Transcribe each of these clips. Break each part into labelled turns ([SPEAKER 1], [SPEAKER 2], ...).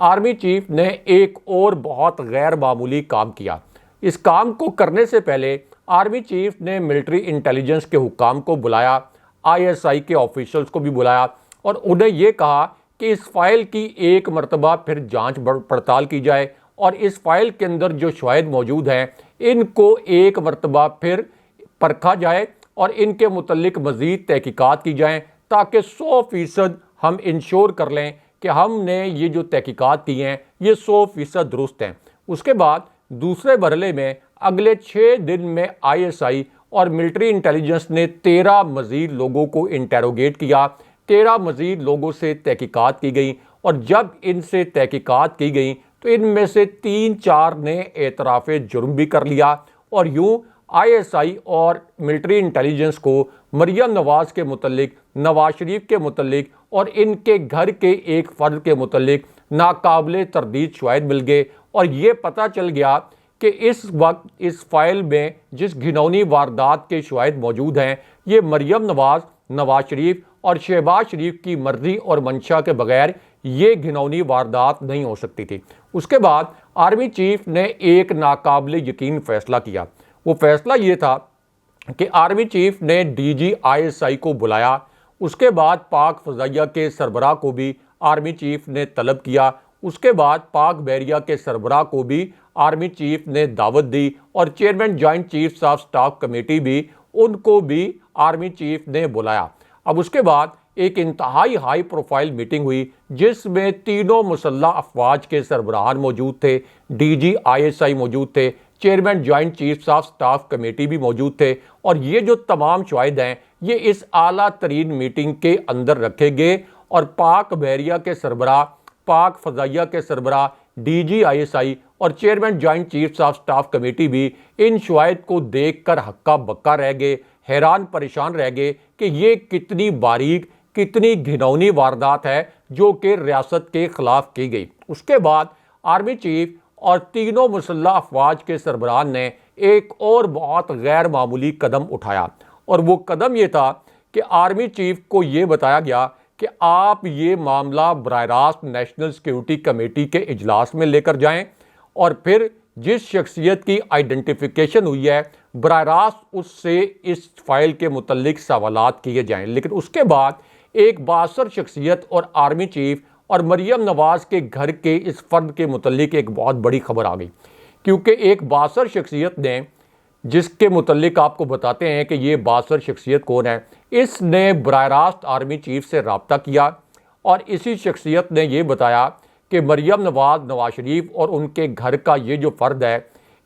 [SPEAKER 1] Army chief نے ایک اور بہت غیر معمولی کام کیا۔ اس کام کو کرنے سے پہلے آرمی چیف نے ملٹری انٹیلیجنس کے حکام کو بلایا، ISI کے آفیشلز کو بھی بلایا اور انہیں یہ کہا کہ اس فائل کی ایک مرتبہ پھر جانچ پڑتال کی جائے اور اس فائل کے اندر جو شواہد موجود ہیں ان کو ایک مرتبہ پھر پرکھا جائے اور ان کے متعلق مزید تحقیقات کی جائیں تاکہ 100% ہم انشور کر لیں کہ ہم نے یہ جو تحقیقات کی ہیں یہ 100% درست ہیں۔ اس کے بعد دوسرے مرحلے میں اگلے 6 دن میں ISI اور ملٹری انٹیلیجنس نے 13 مزید لوگوں کو انٹیروگیٹ کیا، 13 مزید لوگوں سے تحقیقات کی گئیں اور جب ان سے تحقیقات کی گئیں تو ان میں سے 3-4 نے اعتراف جرم بھی کر لیا اور یوں ISI اور ملٹری انٹیلیجنس کو مریم نواز کے متعلق، نواز شریف کے متعلق اور ان کے گھر کے ایک فرد کے متعلق ناقابل تردید شواہد مل گئے اور یہ پتہ چل گیا کہ اس وقت اس فائل میں جس گھنونی واردات کے شواہد موجود ہیں یہ مریم نواز، نواز شریف اور شہباز شریف کی مرضی اور منشا کے بغیر یہ گھنونی واردات نہیں ہو سکتی تھی۔ اس کے بعد آرمی چیف نے ایک ناقابل یقین فیصلہ کیا۔ وہ فیصلہ یہ تھا کہ آرمی چیف نے DG ISI کو بلایا، اس کے بعد پاک فضائیہ کے سربراہ کو بھی آرمی چیف نے طلب کیا، اس کے بعد پاک بحریہ کے سربراہ کو بھی آرمی چیف نے دعوت دی اور chairman joint chiefs of staff committee بھی ان کو بھی آرمی چیف نے بلایا۔ اب اس کے بعد ایک انتہائی ہائی پروفائل میٹنگ ہوئی جس میں تینوں مسلح افواج کے سربراہان موجود تھے، DG ISI موجود تھے، chairman joint chiefs of staff committee بھی موجود تھے اور یہ جو تمام شواہد ہیں یہ اس اعلیٰ ترین میٹنگ کے اندر رکھے گئے اور پاک بحریہ کے سربراہ، پاک فضائیہ کے سربراہ، DG ISI اور chairman joint chiefs of staff committee بھی ان شواہد کو دیکھ کر ہکا بکا رہ گئے، حیران پریشان رہ گئے کہ یہ کتنی باریک، کتنی گھنونی واردات ہے جو کہ ریاست کے خلاف کی گئی۔ اس کے بعد آرمی چیف اور تینوں مسلح افواج کے سربراہان نے ایک اور بہت غیر معمولی قدم اٹھایا اور وہ قدم یہ تھا کہ آرمی چیف کو یہ بتایا گیا کہ آپ یہ معاملہ براہ راست نیشنل سیکیورٹی کمیٹی کے اجلاس میں لے کر جائیں اور پھر جس شخصیت کی آئیڈینٹیفیکیشن ہوئی ہے براہ راست اس سے اس فائل کے متعلق سوالات کیے جائیں۔ لیکن اس کے بعد ایک بااثر شخصیت اور آرمی چیف اور مریم نواز کے گھر کے اس فرد کے متعلق ایک بہت بڑی خبر آ گئی، کیونکہ ایک بااثر شخصیت نے، جس کے متعلق آپ کو بتاتے ہیں کہ یہ بااثر شخصیت کون ہے، اس نے براہ راست آرمی چیف سے رابطہ کیا اور اسی شخصیت نے یہ بتایا کہ مریم نواز، نواز شریف اور ان کے گھر کا یہ جو فرد ہے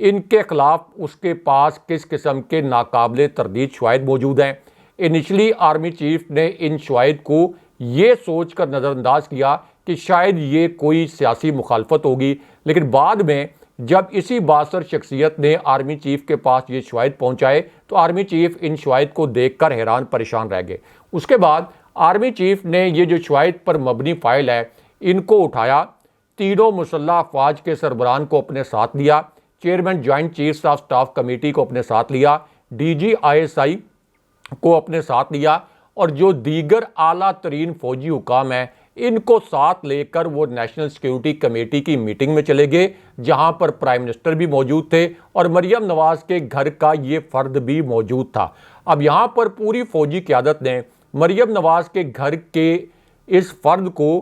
[SPEAKER 1] ان کے خلاف اس کے پاس کس قسم کے ناقابل تردید شواہد موجود ہیں۔ انیشلی آرمی چیف نے ان شواہد کو یہ سوچ کر نظر انداز کیا کہ شاید یہ کوئی سیاسی مخالفت ہوگی، لیکن بعد میں جب اسی بااثر شخصیت نے آرمی چیف کے پاس یہ شواہد پہنچائے تو آرمی چیف ان شواہد کو دیکھ کر حیران پریشان رہ گئے۔ اس کے بعد آرمی چیف نے یہ جو شواہد پر مبنی فائل ہے ان کو اٹھایا، تینوں مسلح افواج کے سربراہان کو اپنے ساتھ لیا، chairman joint chiefs of staff committee کو اپنے ساتھ لیا، DG ISI کو اپنے ساتھ لیا اور جو دیگر اعلیٰ ترین فوجی حکام ہیں ان کو ساتھ لے کر وہ نیشنل سیکیورٹی کمیٹی کی میٹنگ میں چلے گئے جہاں پر پرائم منسٹر بھی موجود تھے اور مریم نواز کے گھر کا یہ فرد بھی موجود تھا۔ اب یہاں پر پوری فوجی قیادت نے مریم نواز کے گھر کے اس فرد کو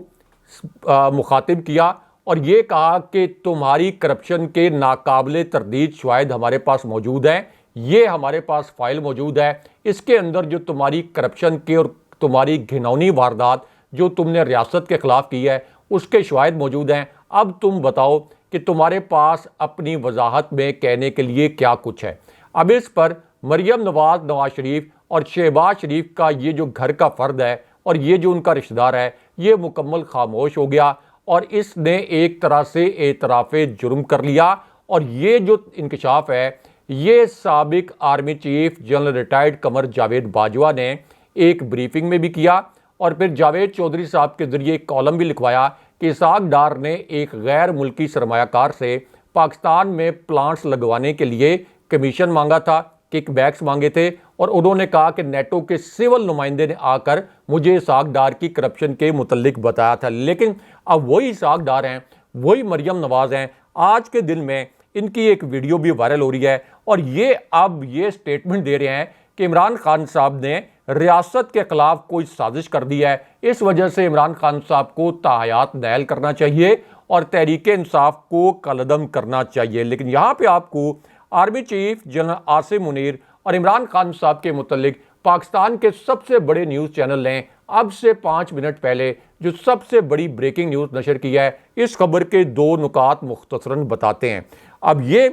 [SPEAKER 1] مخاطب کیا اور یہ کہا کہ تمہاری کرپشن کے ناقابل تردید شواہد ہمارے پاس موجود ہیں، یہ ہمارے پاس فائل موجود ہے، اس کے اندر جو تمہاری کرپشن کے اور تمہاری گھنونی واردات جو تم نے ریاست کے خلاف کی ہے اس کے شواہد موجود ہیں۔ اب تم بتاؤ کہ تمہارے پاس اپنی وضاحت میں کہنے کے لیے کیا کچھ ہے۔ اب اس پر مریم نواز، نواز شریف اور شہباز شریف کا یہ جو گھر کا فرد ہے اور یہ جو ان کا رشتہ دار ہے یہ مکمل خاموش ہو گیا اور اس نے ایک طرح سے اعتراف جرم کر لیا اور یہ جو انکشاف ہے یہ سابق army chief general retired Qamar Javed Bajwa نے ایک بریفنگ میں بھی کیا اور پھر جاوید چودھری صاحب کے ذریعے ایک کالم بھی لکھوایا کہ اسحاق ڈار نے ایک غیر ملکی سرمایہ کار سے پاکستان میں پلانٹس لگوانے کے لیے کمیشن مانگا تھا، کک بیکس مانگے تھے اور انہوں نے کہا کہ نیٹو کے سول نمائندے نے آ کر مجھے اسحاق ڈار کی کرپشن کے متعلق بتایا تھا۔ لیکن اب وہی اسحاق ڈار ہیں وہی مریم نواز ہیں۔ آج کے دن میں ان کی ایک ویڈیو بھی وائرل ہو رہی ہے اور یہ اب یہ سٹیٹمنٹ دے رہے ہیں کہ عمران خان صاحب نے ریاست کے خلاف کوئی سازش کر دی ہے، اس وجہ سے عمران خان صاحب کو تاحیات نائل کرنا چاہیے اور تحریک انصاف کو کالعدم کرنا چاہیے۔ لیکن یہاں پہ آپ کو army chief general Asim Munir اور عمران خان صاحب کے متعلق پاکستان کے سب سے بڑے نیوز چینل نے اب سے 5 منٹ پہلے جو سب سے بڑی بریکنگ نیوز نشر کی ہے، اس خبر کے 2 نکات مختصراً بتاتے ہیں۔ اب یہ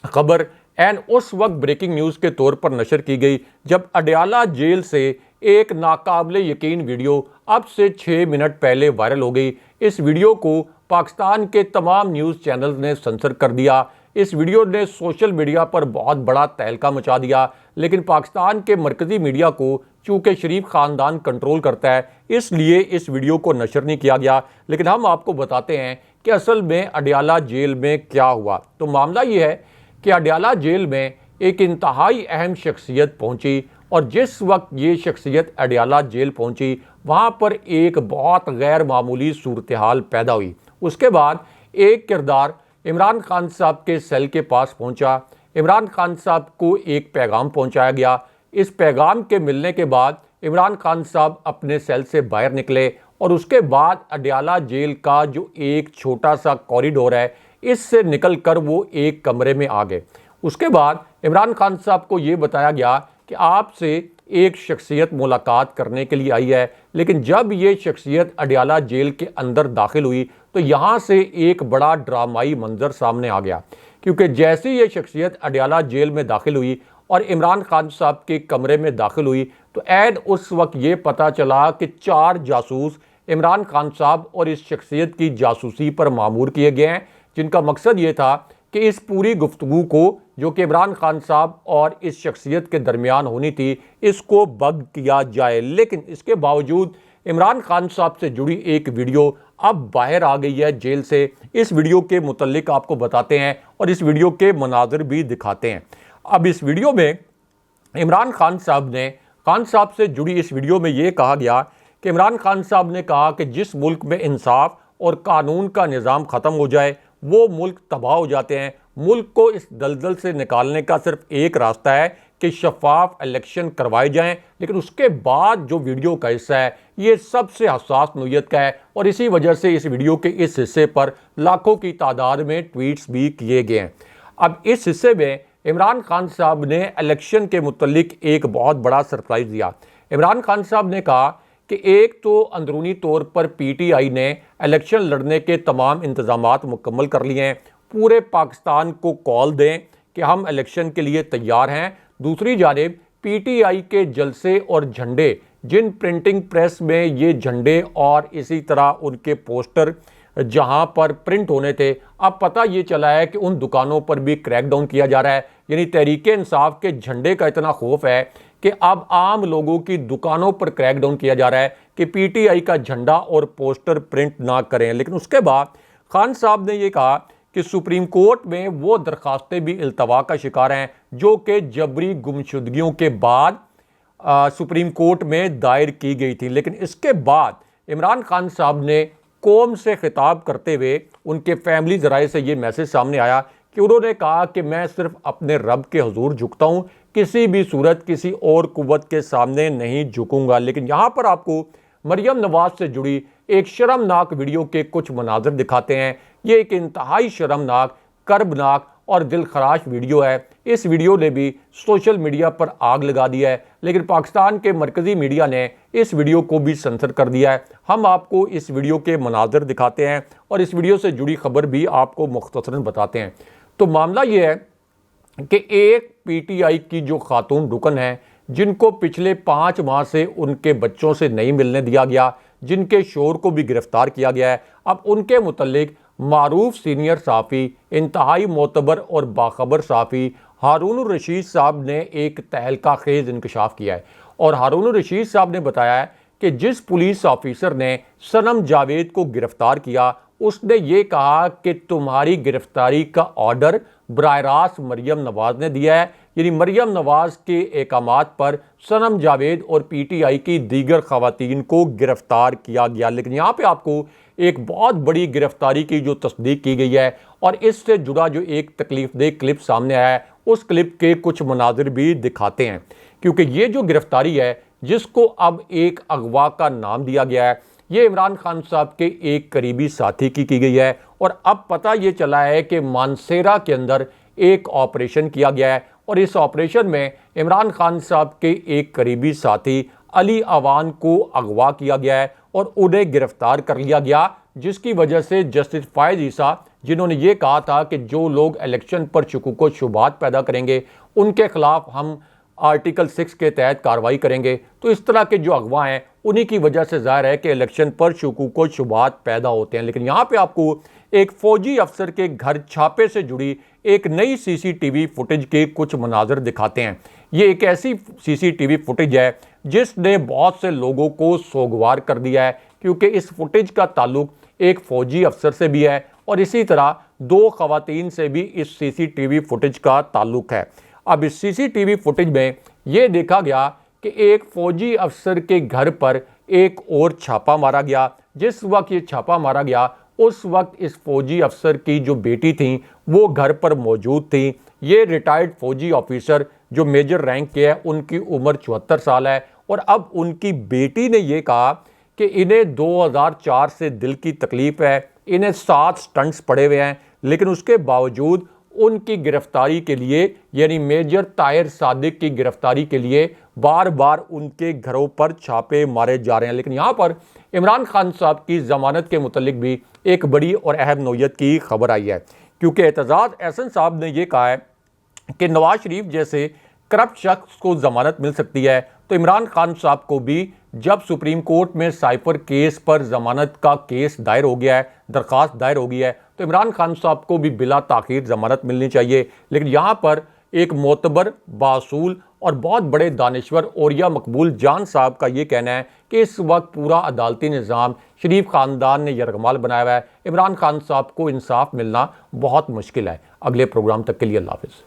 [SPEAKER 1] خبر اس وقت بریکنگ نیوز کے طور پر نشر کی گئی جب اڈیالہ جیل سے ایک ناقابل یقین ویڈیو اب سے 6 منٹ پہلے وائرل ہو گئی۔ اس ویڈیو کو پاکستان کے تمام نیوز چینلز نے سنسر کر دیا۔ اس ویڈیو نے سوشل میڈیا پر بہت بڑا تہلکہ مچا دیا، لیکن پاکستان کے مرکزی میڈیا کو چونکہ شریف خاندان کنٹرول کرتا ہے اس لیے اس ویڈیو کو نشر نہیں کیا گیا۔ لیکن ہم آپ کو بتاتے ہیں کہ اصل میں اڈیالہ جیل میں کیا ہوا۔ تو معاملہ یہ ہے کہ اڈیالہ جیل میں ایک انتہائی اہم شخصیت پہنچی اور جس وقت یہ شخصیت اڈیالہ جیل پہنچی وہاں پر ایک بہت غیر معمولی صورتحال پیدا ہوئی۔ اس کے بعد ایک کردار عمران خان صاحب کے سیل کے پاس پہنچا۔ عمران خان صاحب کو ایک پیغام پہنچایا گیا۔ اس پیغام کے ملنے کے بعد عمران خان صاحب اپنے سیل سے باہر نکلے اور اس کے بعد اڈیالہ جیل کا جو ایک چھوٹا سا کوریڈور ہے اس سے نکل کر وہ ایک کمرے میں آ گئے۔ اس کے بعد عمران خان صاحب کو یہ بتایا گیا کہ آپ سے ایک شخصیت ملاقات کرنے کے لیے آئی ہے، لیکن جب یہ شخصیت اڈیالہ جیل کے اندر داخل ہوئی تو یہاں سے ایک بڑا ڈرامائی منظر سامنے آ گیا، کیونکہ جیسے یہ شخصیت اڈیالہ جیل میں داخل ہوئی اور عمران خان صاحب کے کمرے میں داخل ہوئی تو اس وقت یہ پتہ چلا کہ 4 جاسوس عمران خان صاحب اور اس شخصیت کی جاسوسی پر مامور کیے گئے ہیں، جن کا مقصد یہ تھا کہ اس پوری گفتگو کو جو کہ عمران خان صاحب اور اس شخصیت کے درمیان ہونی تھی اس کو بگ کیا جائے۔ لیکن اس کے باوجود عمران خان صاحب سے جڑی ایک ویڈیو اب باہر آ گئی ہے جیل سے۔ اس ویڈیو کے متعلق آپ کو بتاتے ہیں اور اس ویڈیو کے مناظر بھی دکھاتے ہیں۔ اب اس ویڈیو میں عمران خان صاحب نے خان صاحب سے جڑی اس ویڈیو میں یہ کہا گیا کہ عمران خان صاحب نے کہا کہ جس ملک میں انصاف اور قانون کا نظام ختم ہو جائے وہ ملک تباہ ہو جاتے ہیں۔ ملک کو اس دلدل سے نکالنے کا صرف ایک راستہ ہے کہ شفاف الیکشن کروائے جائیں۔ لیکن اس کے بعد جو ویڈیو کا حصہ ہے یہ سب سے حساس نوعیت کا ہے اور اسی وجہ سے اس ویڈیو کے اس حصے پر لاکھوں کی تعداد میں ٹویٹس بھی کیے گئے ہیں۔ اب اس حصے میں عمران خان صاحب نے الیکشن کے متعلق ایک بہت بڑا سرپرائز دیا۔ عمران خان صاحب نے کہا کہ ایک تو اندرونی طور پر پی ٹی آئی نے الیکشن لڑنے کے تمام انتظامات مکمل کر لیے ہیں، پورے پاکستان کو کال دیں کہ ہم الیکشن کے لیے تیار ہیں۔ دوسری جانب پی ٹی آئی کے جلسے اور جھنڈے، جن پرنٹنگ پریس میں یہ جھنڈے اور اسی طرح ان کے پوسٹر جہاں پر پرنٹ ہونے تھے، اب پتہ یہ چلا ہے کہ ان دکانوں پر بھی کریک ڈاؤن کیا جا رہا ہے۔ یعنی تحریک انصاف کے جھنڈے کا اتنا خوف ہے کہ اب عام لوگوں کی دکانوں پر کریک ڈاؤن کیا جا رہا ہے کہ پی ٹی آئی کا جھنڈا اور پوسٹر پرنٹ نہ کریں۔ لیکن اس کے بعد خان صاحب نے یہ کہا کہ سپریم کورٹ میں وہ درخواستیں بھی التوا کا شکار ہیں جو کہ جبری گمشدگیوں کے بعد سپریم کورٹ میں دائر کی گئی تھی۔ لیکن اس کے بعد عمران خان صاحب نے قوم سے خطاب کرتے ہوئے ان کے فیملی ذرائع سے یہ میسج سامنے آیا کہ انہوں نے کہا کہ میں صرف اپنے رب کے حضور جھکتا ہوں، کسی بھی صورت کسی اور قوت کے سامنے نہیں جھکوں گا۔ لیکن یہاں پر آپ کو مریم نواز سے جڑی ایک شرمناک ویڈیو کے کچھ مناظر دکھاتے ہیں۔ یہ ایک انتہائی شرمناک، کربناک اور دل خراش ویڈیو ہے۔ اس ویڈیو نے بھی سوشل میڈیا پر آگ لگا دیا ہے، لیکن پاکستان کے مرکزی میڈیا نے اس ویڈیو کو بھی سنسر کر دیا ہے۔ ہم آپ کو اس ویڈیو کے مناظر دکھاتے ہیں اور اس ویڈیو سے جڑی خبر بھی آپ کو مختصراً بتاتے ہیں۔ تو معاملہ یہ ہے کہ ایک پی ٹی آئی کی جو خاتون رکن ہیں جن کو پچھلے 5 ماہ سے ان کے بچوں سے نہیں ملنے دیا گیا، جن کے شوہر کو بھی گرفتار کیا گیا ہے، اب ان کے متعلق معروف سینئر صحافی، انتہائی معتبر اور باخبر صحافی ہارون الرشید صاحب نے ایک تہلکہ خیز انکشاف کیا ہے۔ اور ہارون الرشید صاحب نے بتایا ہے کہ جس پولیس آفیسر نے صنم جاوید کو گرفتار کیا اس نے یہ کہا کہ تمہاری گرفتاری کا آرڈر براہ راست مریم نواز نے دیا ہے۔ یعنی مریم نواز کے احکامات پر صنم جاوید اور پی ٹی آئی کی دیگر خواتین کو گرفتار کیا گیا۔ لیکن یہاں پہ آپ کو ایک بہت بڑی گرفتاری کی جو تصدیق کی گئی ہے، اور اس سے جڑا جو ایک تکلیف دہ کلپ سامنے آیا ہے اس کلپ کے کچھ مناظر بھی دکھاتے ہیں، کیونکہ یہ جو گرفتاری ہے جس کو اب ایک اغوا کا نام دیا گیا ہے، یہ عمران خان صاحب کے ایک قریبی ساتھی کی گئی ہے، اور اب پتہ یہ چلا ہے کہ مانسیرا کے اندر ایک آپریشن کیا گیا ہے، اور اس آپریشن میں عمران خان صاحب کے ایک قریبی ساتھی علی عوان کو اغوا کیا گیا ہے اور انہیں گرفتار کر لیا گیا، جس کی وجہ سے جسٹس فائز عیسیٰ، جنہوں نے یہ کہا تھا کہ جو لوگ الیکشن پر شکوک و شبہات پیدا کریں گے ان کے خلاف ہم آرٹیکل 6 کے تحت کارروائی کریں گے، تو اس طرح کے جو اغوا ہیں انہی کی وجہ سے ظاہر ہے کہ الیکشن پر شکوک و شبہات پیدا ہوتے ہیں۔ لیکن یہاں پہ آپ کو ایک فوجی افسر کے گھر چھاپے سے جڑی ایک نئی سی سی ٹی وی فوٹیج کے کچھ مناظر دکھاتے ہیں۔ یہ ایک ایسی سی سی ٹی وی فوٹیج ہے جس نے بہت سے لوگوں کو سوگوار کر دیا ہے، کیونکہ اس فوٹیج کا تعلق ایک فوجی افسر سے بھی ہے اور اسی طرح 2 خواتین سے بھی اس سی سی ٹی وی فوٹیج کا تعلق ہے۔ اب اس سی سی ٹی وی فوٹیج میں یہ دیکھا گیا کہ ایک فوجی افسر کے گھر پر ایک اور چھاپا مارا گیا۔ جس وقت یہ چھاپا مارا گیا اس وقت اس فوجی افسر کی جو بیٹی تھیں وہ گھر پر موجود تھیں۔ یہ ریٹائرڈ فوجی آفیسر جو میجر رینک کے ہے، ان کی عمر 74 سال ہے، اور اب ان کی بیٹی نے یہ کہا کہ انہیں 2004 سے دل کی تکلیف ہے، انہیں 7 سٹنٹس پڑے ہوئے ہیں، لیکن اس کے باوجود ان کی گرفتاری کے لیے، یعنی میجر طاہر صادق کی گرفتاری کے لیے بار بار ان کے گھروں پر چھاپے مارے جا رہے ہیں۔ لیکن یہاں پر عمران خان صاحب کی ضمانت کے متعلق بھی ایک بڑی اور اہم نوعیت کی خبر آئی ہے، کیونکہ اعتزاز احسن صاحب نے یہ کہا ہے کہ نواز شریف جیسے کرپٹ شخص کو ضمانت مل سکتی ہے، تو عمران خان صاحب کو بھی جب سپریم کورٹ میں سائفر کیس پر ضمانت کا کیس دائر ہو گیا ہے، درخواست دائر ہو گئی ہے، تو عمران خان صاحب کو بھی بلا تاخیر ضمانت ملنی چاہیے۔ لیکن یہاں پر ایک معتبر، باصول اور بہت بڑے دانشور اوریہ مقبول جان صاحب کا یہ کہنا ہے کہ اس وقت پورا عدالتی نظام شریف خاندان نے یرغمال بنایا ہوا ہے، عمران خان صاحب کو انصاف ملنا بہت مشکل ہے۔ اگلے پروگرام تک کے لیے اللہ حافظ۔